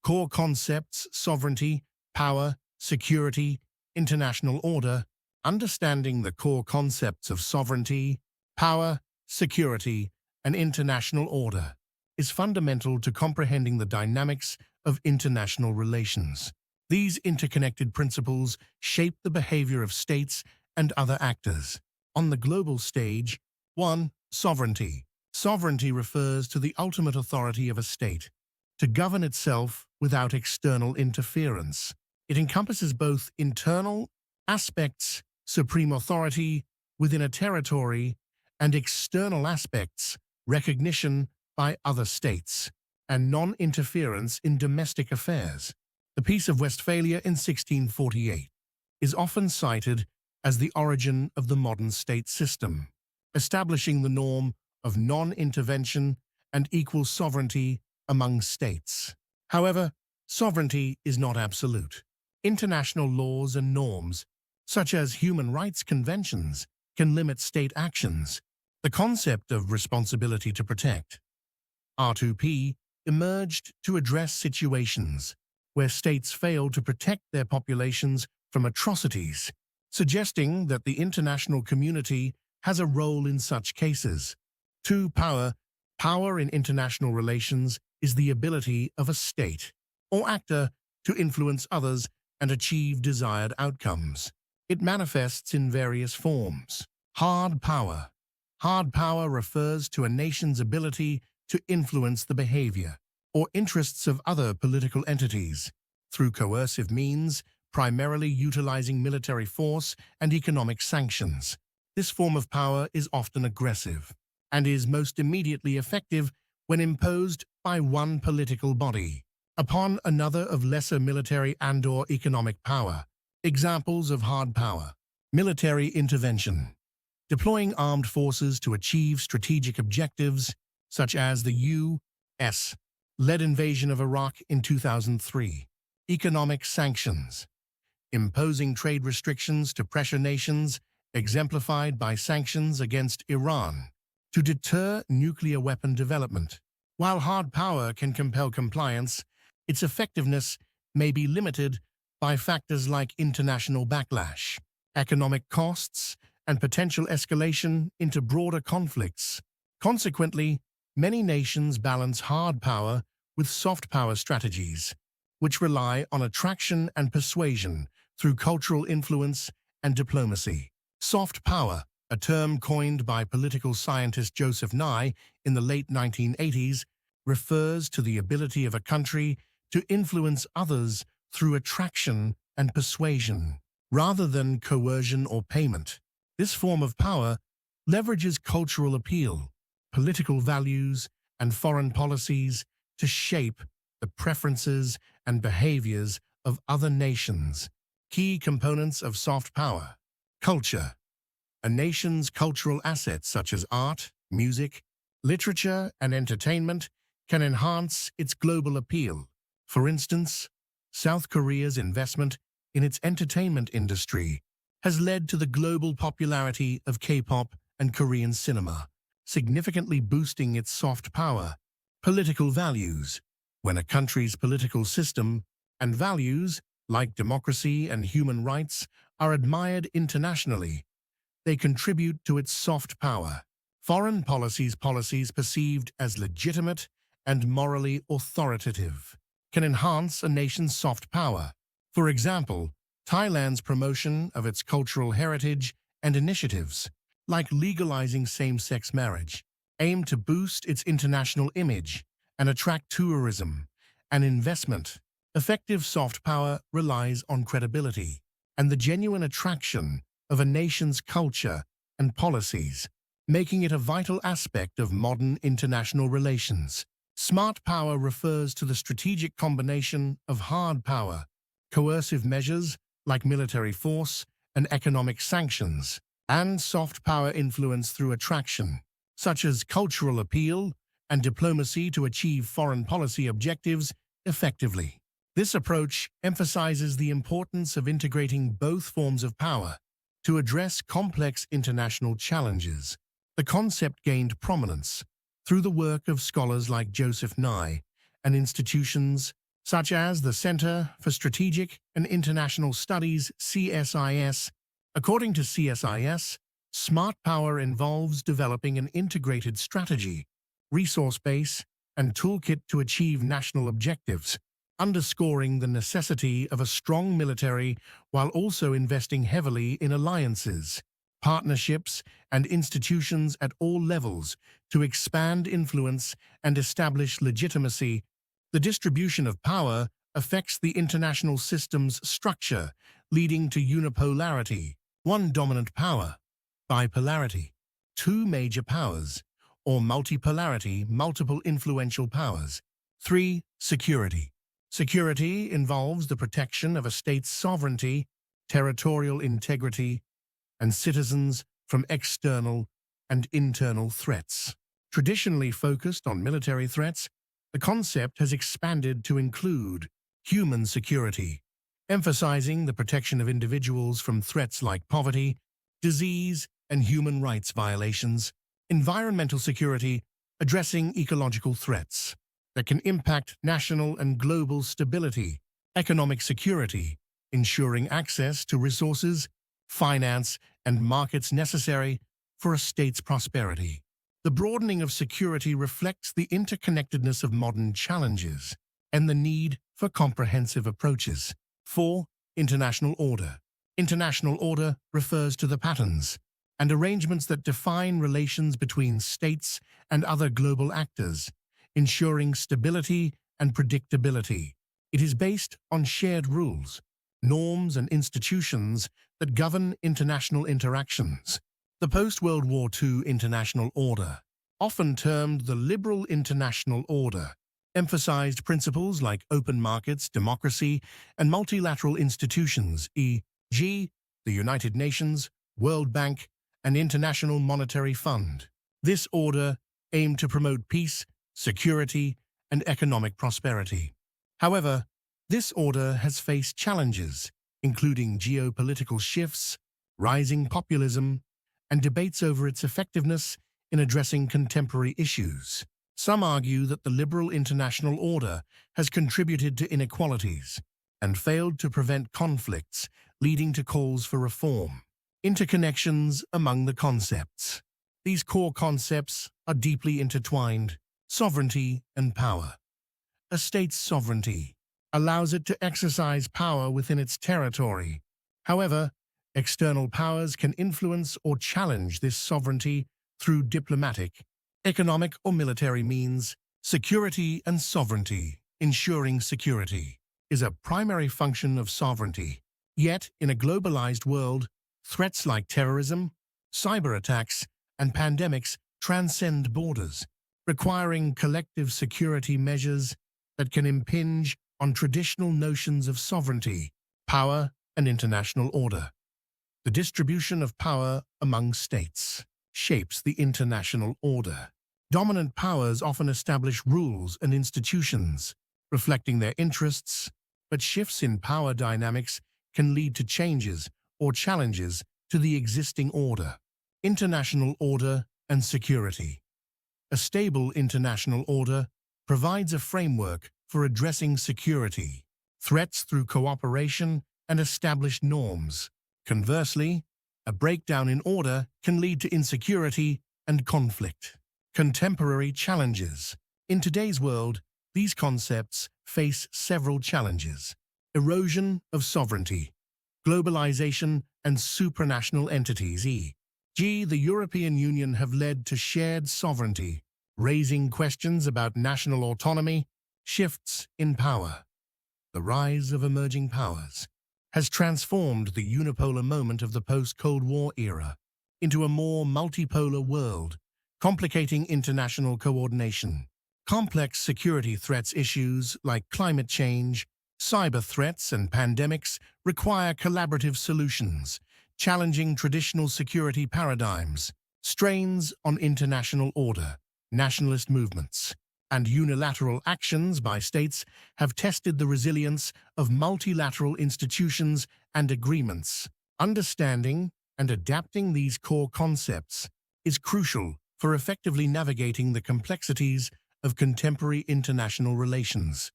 Core concepts: sovereignty, power, security, international order. Understanding the core concepts of sovereignty, power, security, and international order is fundamental to comprehending the dynamics of international relations. These interconnected principles shape the behavior of states and other actors. On the global stage, 1. Sovereignty. Sovereignty refers to the ultimate authority of a state to govern itself without external interference. It encompasses both internal aspects, supreme authority within a territory, and external aspects, recognition by other states, and non-interference in domestic affairs. The Peace of Westphalia in 1648 is often cited as the origin of the modern state system, establishing the norm of non-intervention and equal sovereignty among states. However, sovereignty is not absolute. International laws and norms, such as human rights conventions, can limit state actions. The concept of responsibility to protect, R2P, emerged to address situations where states fail to protect their populations from atrocities, suggesting that the international community has a role in such cases. 2. Power. Power in international relations is the ability of a state or actor to influence others and achieve desired outcomes. It manifests in various forms. Hard power. Hard power refers to a nation's ability to influence the behavior or interests of other political entities through coercive means, primarily utilizing military force and economic sanctions. This form of power is often aggressive and is most immediately effective when imposed by one political body upon another of lesser military and/or economic power. Examples of hard power: military intervention, deploying armed forces to achieve strategic objectives, such as the U.S.-led invasion of Iraq in 2003. Economic sanctions, imposing trade restrictions to pressure nations, exemplified by sanctions against Iran, to deter nuclear weapon development. While hard power can compel compliance, its effectiveness may be limited by factors like international backlash, economic costs, and potential escalation into broader conflicts. Consequently, many nations balance hard power with soft power strategies, which rely on attraction and persuasion through cultural influence and diplomacy. Soft power, a term coined by political scientist Joseph Nye in the late 1980s, refers to the ability of a country to influence others through attraction and persuasion, rather than coercion or payment. This form of power leverages cultural appeal, political values, and foreign policies to shape the preferences and behaviors of other nations. Key components of soft power. Culture. A nation's cultural assets such as art, music, literature, and entertainment can enhance its global appeal. For instance, South Korea's investment in its entertainment industry has led to the global popularity of K-pop and Korean cinema, significantly boosting its soft power. Political values. When a country's political system and values, like democracy and human rights, are admired internationally, they contribute to its soft power. Foreign policies perceived as legitimate and morally authoritative can enhance a nation's soft power. For example, Thailand's promotion of its cultural heritage and initiatives, like legalizing same-sex marriage, aim to boost its international image and attract tourism and investment. Effective soft power relies on credibility and the genuine attraction of a nation's culture and policies, making it a vital aspect of modern international relations. Smart power refers to the strategic combination of hard power, coercive measures like military force and economic sanctions, and soft power influence through attraction, such as cultural appeal and diplomacy to achieve foreign policy objectives effectively. This approach emphasizes the importance of integrating both forms of power to address complex international challenges. The concept gained prominence through the work of scholars like Joseph Nye and institutions such as the Center for Strategic and International Studies, CSIS. According to CSIS, smart power involves developing an integrated strategy, resource base, and toolkit to achieve national objectives, underscoring the necessity of a strong military while also investing heavily in alliances, partnerships, and institutions at all levels to expand influence and establish legitimacy. The distribution of power affects the international system's structure, leading to unipolarity, one dominant power, bipolarity, two major powers, or multipolarity, multiple influential powers. 3. Security. Security involves the protection of a state's sovereignty, territorial integrity, and citizens from external and internal threats. Traditionally focused on military threats, the concept has expanded to include human security, emphasizing the protection of individuals from threats like poverty, disease, and human rights violations. Environmental security, addressing ecological threats that can impact national and global stability. Economic security, ensuring access to resources, finance, and markets necessary for a state's prosperity. The broadening of security reflects the interconnectedness of modern challenges and the need for comprehensive approaches. 4. International order. International order refers to the patterns and arrangements that define relations between states and other global actors, ensuring stability and predictability. It is based on shared rules, norms, and institutions that govern international interactions. The post-World War II international order, often termed the liberal international order, emphasized principles like open markets, democracy, and multilateral institutions, e.g., the United Nations, World Bank, and International Monetary Fund. This order aimed to promote peace, security, and economic prosperity. However, this order has faced challenges, including geopolitical shifts, rising populism, and debates over its effectiveness in addressing contemporary issues. Some argue that the liberal international order has contributed to inequalities and failed to prevent conflicts, leading to calls for reform. Interconnections among the concepts. These core concepts are deeply intertwined. Sovereignty and power. A state's sovereignty allows it to exercise power within its territory. However, external powers can influence or challenge this sovereignty through diplomatic, economic, or military means. Security and sovereignty. Ensuring security is a primary function of sovereignty. Yet, in a globalized world, threats like terrorism, cyber attacks, and pandemics transcend borders, requiring collective security measures that can impinge on traditional notions of sovereignty, power, and international order. The distribution of power among states shapes the international order. Dominant powers often establish rules and institutions, reflecting their interests, but shifts in power dynamics can lead to changes or challenges to the existing order. International order and security. A stable international order provides a framework for addressing security threats through cooperation and established norms. Conversely, a breakdown in order can lead to insecurity and conflict. Contemporary challenges. In today's world, these concepts face several challenges. Erosion of sovereignty, globalization, and supranational entities, e.g., the European Union, have led to shared sovereignty, raising questions about national autonomy. Shifts in power. The rise of emerging powers has transformed the unipolar moment of the post-Cold War era into a more multipolar world, complicating international coordination. Complex security threats issues like climate change, cyber threats, and pandemics require collaborative solutions, challenging traditional security paradigms. Strains on international order, nationalist movements, and unilateral actions by states have tested the resilience of multilateral institutions and agreements. Understanding and adapting these core concepts is crucial for effectively navigating the complexities of contemporary international relations.